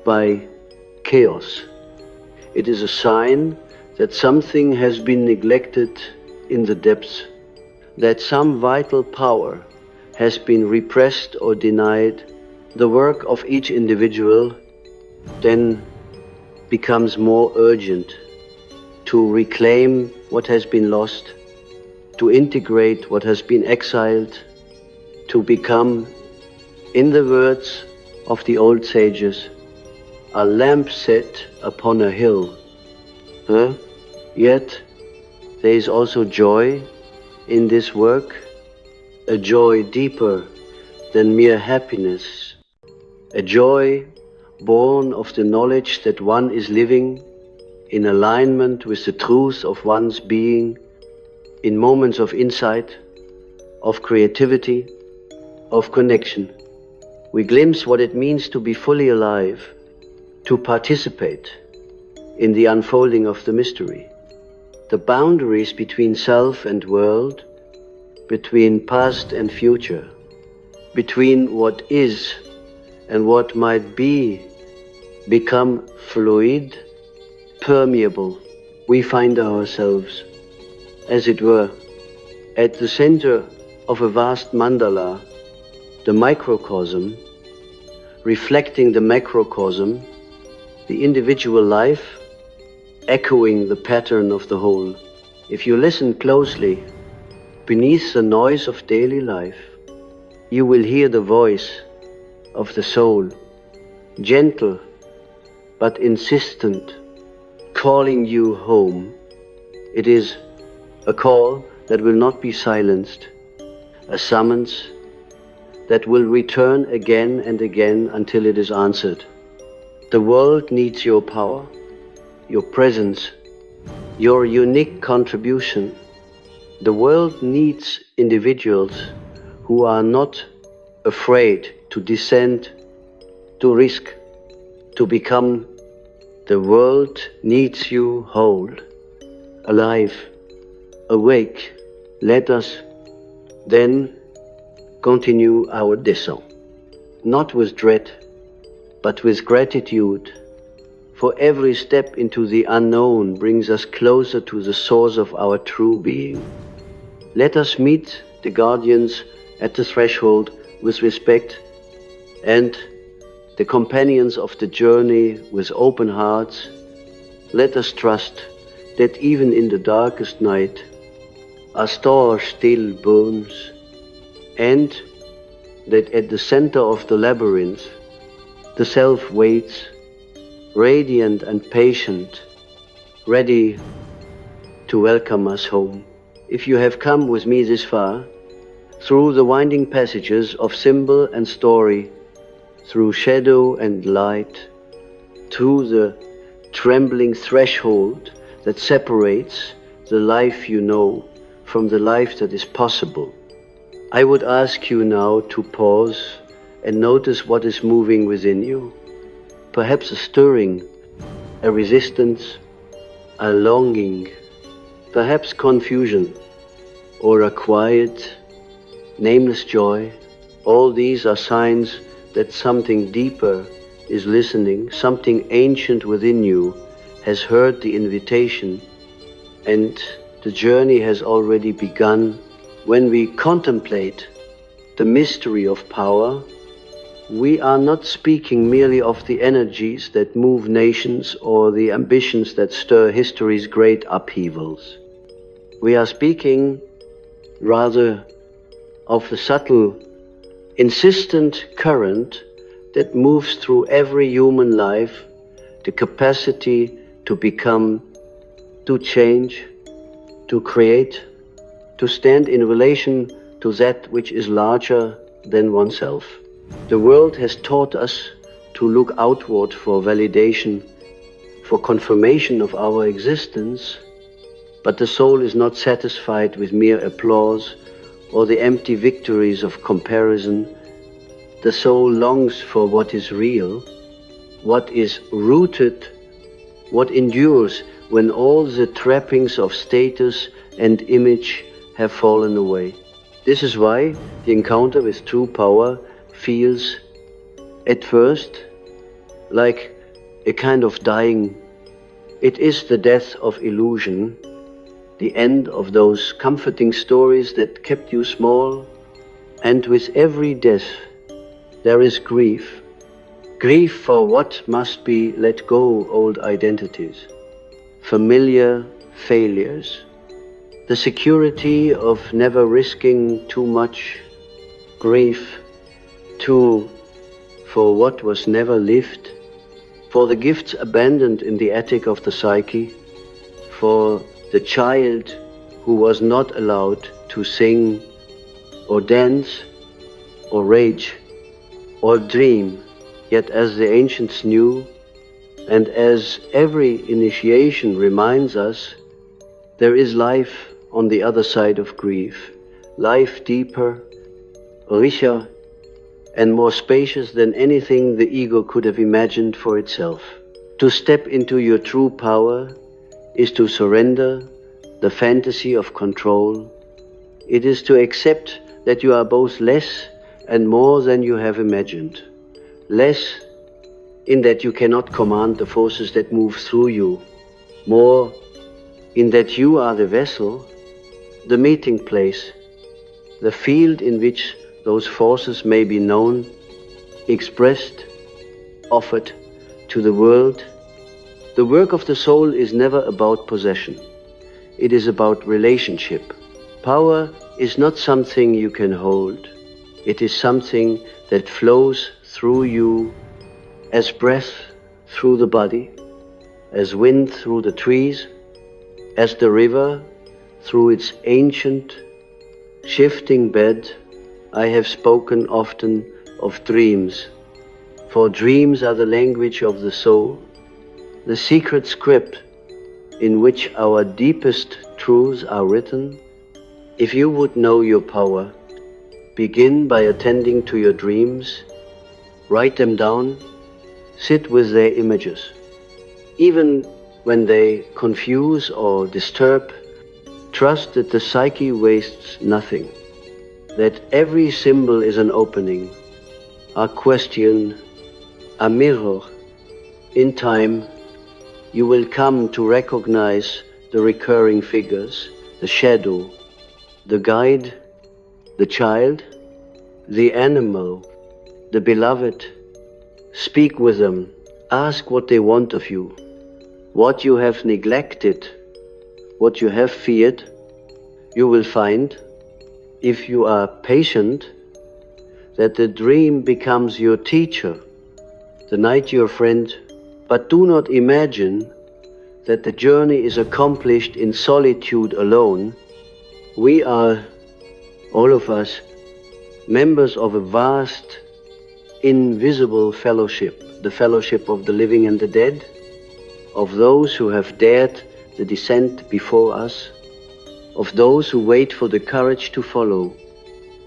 by chaos, it is a sign that something has been neglected in the depths, that some vital power has been repressed or denied. The work of each individual then becomes more urgent to reclaim what has been lost, to integrate what has been exiled, to become, in the words of the old sages, a lamp set upon a hill. Yet there is also joy in this work, a joy deeper than mere happiness, a joy born of the knowledge that one is living in alignment with the truth of one's being, in moments of insight, of creativity, of connection. We glimpse what it means to be fully alive, to participate in the unfolding of the mystery. The boundaries between self and world, between past and future, between what is and what might be, become fluid, permeable. We find ourselves, as it were, at the center of a vast mandala, the microcosm, reflecting the macrocosm, the individual life, echoing the pattern of the whole. If you listen closely, beneath the noise of daily life, you will hear the voice of the soul, gentle but insistent, calling you home. It is a call that will not be silenced, a summons that will return again and again until it is answered. The world needs your power, your presence, your unique contribution. The world needs individuals who are not afraid to descend, to risk, to become. The world needs you whole, alive, awake. Let us then continue our descent, not with dread, but with gratitude. For every step into the unknown brings us closer to the source of our true being. Let us meet the guardians at the threshold with respect, and the companions of the journey with open hearts. Let us trust that even in the darkest night, a star still burns, and that at the center of the labyrinth, the self waits, radiant and patient, ready to welcome us home. If you have come with me this far, through the winding passages of symbol and story, through shadow and light, through the trembling threshold that separates the life you know from the life that is possible, I would ask you now to pause and notice what is moving within you. Perhaps a stirring, a resistance, a longing, perhaps confusion, or a quiet, nameless joy. All these are signs that something deeper is listening, something ancient within you has heard the invitation, and the journey has already begun. When we contemplate the mystery of power, we are not speaking merely of the energies that move nations or the ambitions that stir history's great upheavals. We are speaking rather of the subtle, insistent current that moves through every human life, the capacity to become, to change, to create, to stand in relation to that which is larger than oneself. The world has taught us to look outward for validation, for confirmation of our existence, but the soul is not satisfied with mere applause or the empty victories of comparison. The soul longs for what is real, what is rooted, what endures when all the trappings of status and image have fallen away. This is why the encounter with true power feels at first like a kind of dying. It is the death of illusion, the end of those comforting stories that kept you small, and with every death there is grief. Grief for what must be let go, old identities, familiar failures, the security of never risking too much, grief too for what was never lived, for the gifts abandoned in the attic of the psyche, for the child who was not allowed to sing or dance or rage or dream. Yet as the ancients knew, and as every initiation reminds us, there is life on the other side of grief, life deeper, richer, and more spacious than anything the ego could have imagined for itself. To step into your true power is to surrender the fantasy of control. It is to accept that you are both less and more than you have imagined. Less in that you cannot command the forces that move through you, more in that you are the vessel, the meeting place, the field in which those forces may be known, expressed, offered to the world. The work of the soul is never about possession. It is about relationship. Power is not something you can hold. It is something that flows through you as breath through the body, as wind through the trees, as the river through its ancient, shifting bed. I have spoken often of dreams, for dreams are the language of the soul, the secret script in which our deepest truths are written. If you would know your power, begin by attending to your dreams, write them down, sit with their images. Even when they confuse or disturb, trust that the psyche wastes nothing, that every symbol is an opening, a question, a mirror. In time, you will come to recognize the recurring figures, the shadow, the guide, the child, the animal, the beloved. Speak with them, ask what they want of you, what you have neglected, what you have feared. You will find, if you are patient, that the dream becomes your teacher, the night your friend. But do not imagine that the journey is accomplished in solitude alone. We are, all of us, members of a vast, invisible fellowship, the fellowship of the living and the dead, of those who have dared the descent before us, of those who wait for the courage to follow.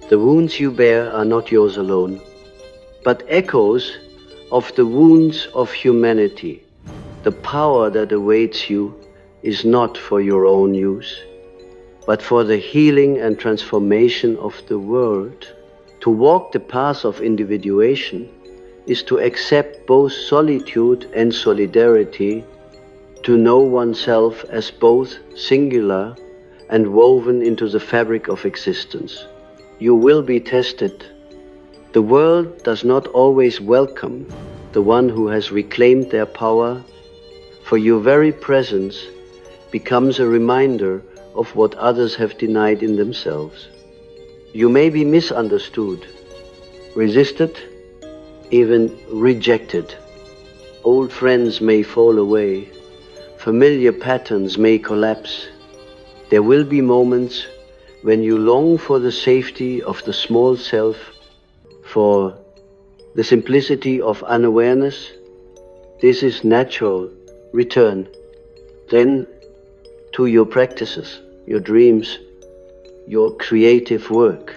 The wounds you bear are not yours alone, but echoes of the wounds of humanity. The power that awaits you is not for your own use, but for the healing and transformation of the world. To walk the path of individuation is to accept both solitude and solidarity, to know oneself as both singular and woven into the fabric of existence. You will be tested. The world does not always welcome the one who has reclaimed their power, for your very presence becomes a reminder of what others have denied in themselves. You may be misunderstood, resisted, even rejected. Old friends may fall away, familiar patterns may collapse. There will be moments when you long for the safety of the small self, for the simplicity of unawareness. This is natural. Return then to your practices, your dreams, your creative work,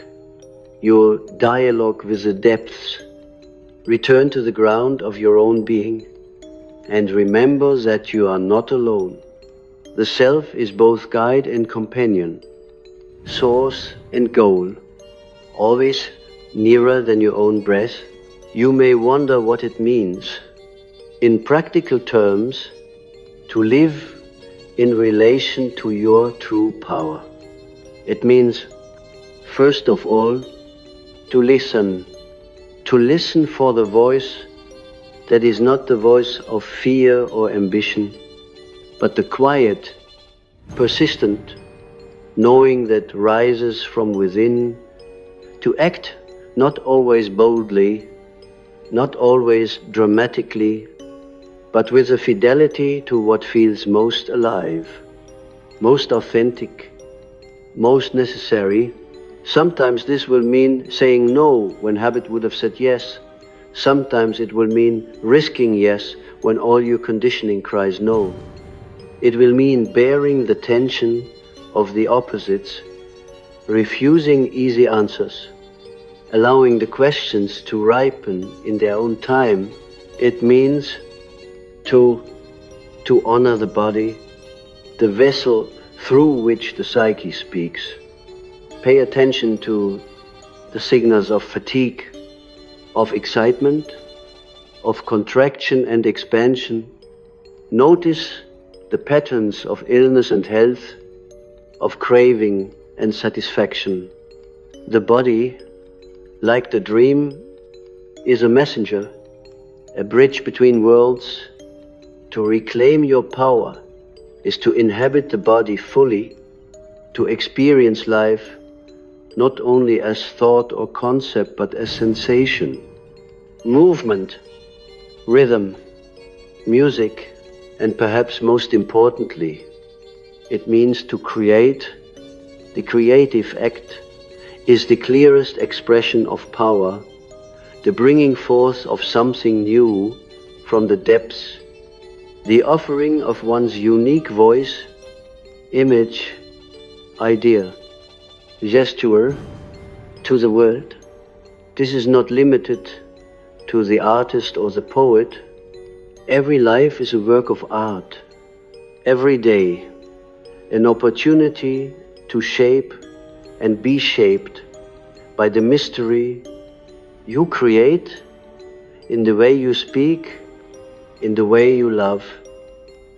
your dialogue with the depths. Return to the ground of your own being and remember that you are not alone. The self is both guide and companion, source and goal, always nearer than your own breath. You may wonder what it means, in practical terms, to live in relation to your true power. It means, first of all, to listen for the voice that is not the voice of fear or ambition, but the quiet, persistent knowing that rises from within, to act not always boldly, not always dramatically, but with a fidelity to what feels most alive, most authentic, most necessary. Sometimes this will mean saying no when habit would have said yes. Sometimes it will mean risking yes when all your conditioning cries no. It will mean bearing the tension of the opposites, refusing easy answers, allowing the questions to ripen in their own time. It means to honor the body, the vessel through which the psyche speaks. Pay attention to the signals of fatigue, of excitement, of contraction and expansion. Notice the patterns of illness and health, of craving and satisfaction. The body, like the dream, is a messenger, a bridge between worlds. To reclaim your power is to inhabit the body fully, to experience life not only as thought or concept, but as sensation, movement, rhythm, music, and perhaps most importantly, it means to create. The creative act is the clearest expression of power, the bringing forth of something new from the depths, the offering of one's unique voice, image, idea, gesture to the world. This is not limited to the artist or the poet. Every life is a work of art. Every day, an opportunity to shape and be shaped by the mystery you create in the way you speak, in the way you love,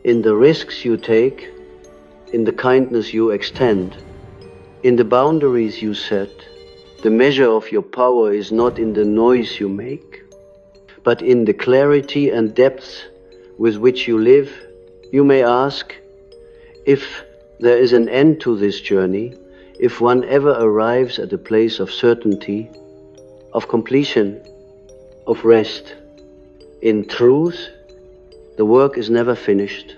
in the risks you take, in the kindness you extend, in the boundaries you set. The measure of your power is not in the noise you make, but in the clarity and depth with which you live. You may ask if there is an end to this journey, if one ever arrives at a place of certainty, of completion, of rest. In truth, the work is never finished.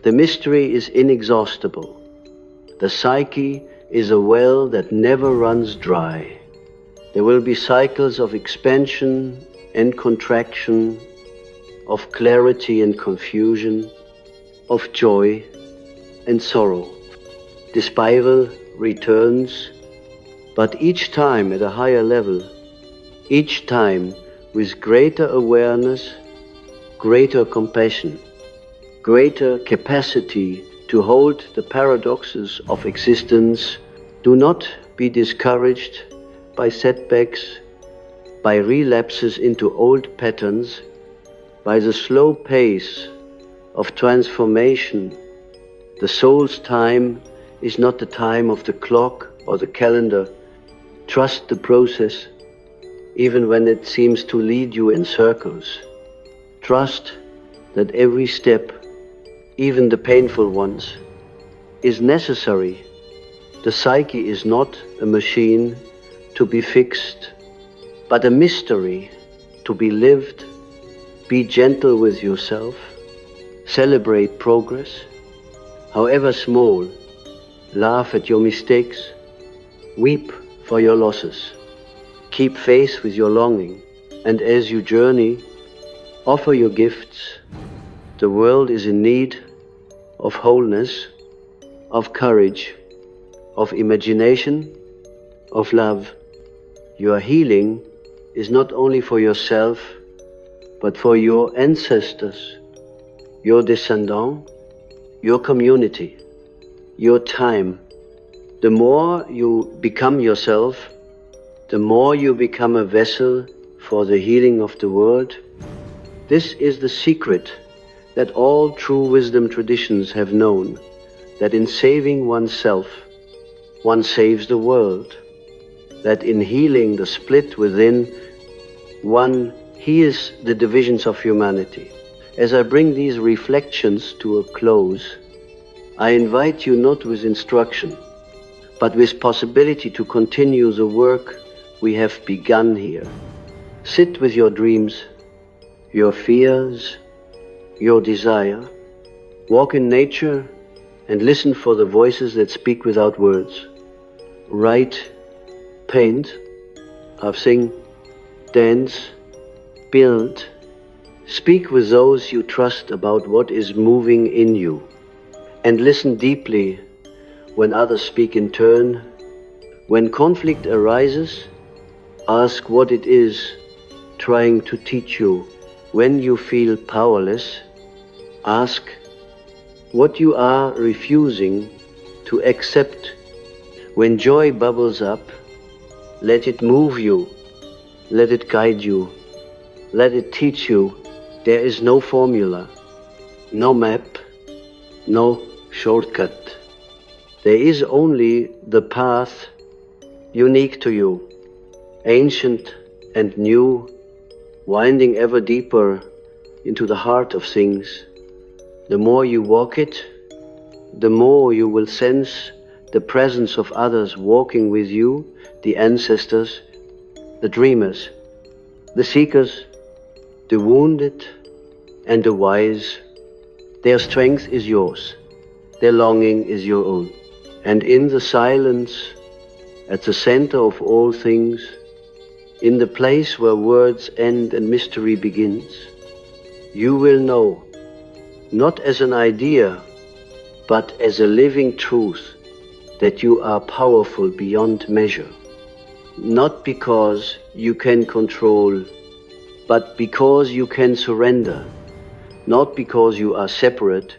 The mystery is inexhaustible. The psyche is a well that never runs dry. There will be cycles of expansion and contraction, of clarity and confusion, of joy and sorrow. The spiral returns, but each time at a higher level, each time with greater awareness, greater compassion, greater capacity to hold the paradoxes of existence. Do not be discouraged by setbacks, by relapses into old patterns, by the slow pace of transformation. The soul's time is not the time of the clock or the calendar. Trust the process, even when it seems to lead you in circles. Trust that every step, even the painful ones, is necessary. The psyche is not a machine to be fixed, but a mystery to be lived. Be gentle with yourself. Celebrate progress, however small. Laugh at your mistakes. Weep for your losses. Keep faith with your longing. And as you journey, offer your gifts. The world is in need of wholeness, of courage, of imagination, of love. Your healing is not only for yourself, but for your ancestors, your descendants, your community, your time. The more you become yourself, the more you become a vessel for the healing of the world. This is the secret that all true wisdom traditions have known, that in saving oneself, one saves the world, that in healing the split within, one heals the divisions of humanity. As I bring these reflections to a close, I invite you not with instruction, but with possibility to continue the work we have begun here. Sit with your dreams, your fears, your desire. Walk in nature and listen for the voices that speak without words. Write, paint, sing, dance, build. Speak with those you trust about what is moving in you. And listen deeply when others speak in turn. When conflict arises, ask what it is trying to teach you. When you feel powerless, ask what you are refusing to accept. When joy bubbles up, let it move you, let it guide you, let it teach you. There is no formula, no map, no shortcut. There is only the path unique to you, ancient and new, winding ever deeper into the heart of things. The more you walk it, the more you will sense the presence of others walking with you, the ancestors, the dreamers, the seekers, the wounded and the wise. Their strength is yours, their longing is your own. And in the silence, at the center of all things, in the place where words end and mystery begins, you will know, not as an idea, but as a living truth, that you are powerful beyond measure. Not because you can control, but because you can surrender. Not because you are separate,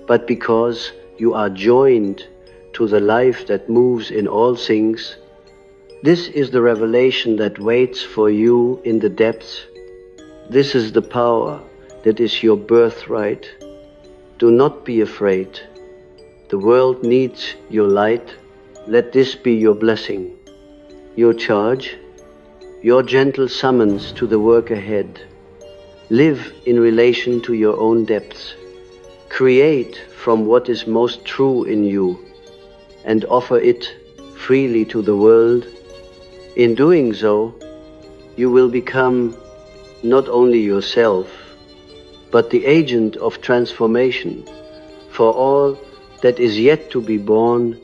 but because you are joined to the life that moves in all things. This is the revelation that waits for you in the depths. This is the power that is your birthright. Do not be afraid. The world needs your light. Let this be your blessing, your charge, your gentle summons to the work ahead. Live in relation to your own depths. Create from what is most true in you and offer it freely to the world. In doing so, you will become not only yourself, but the agent of transformation for all that is yet to be born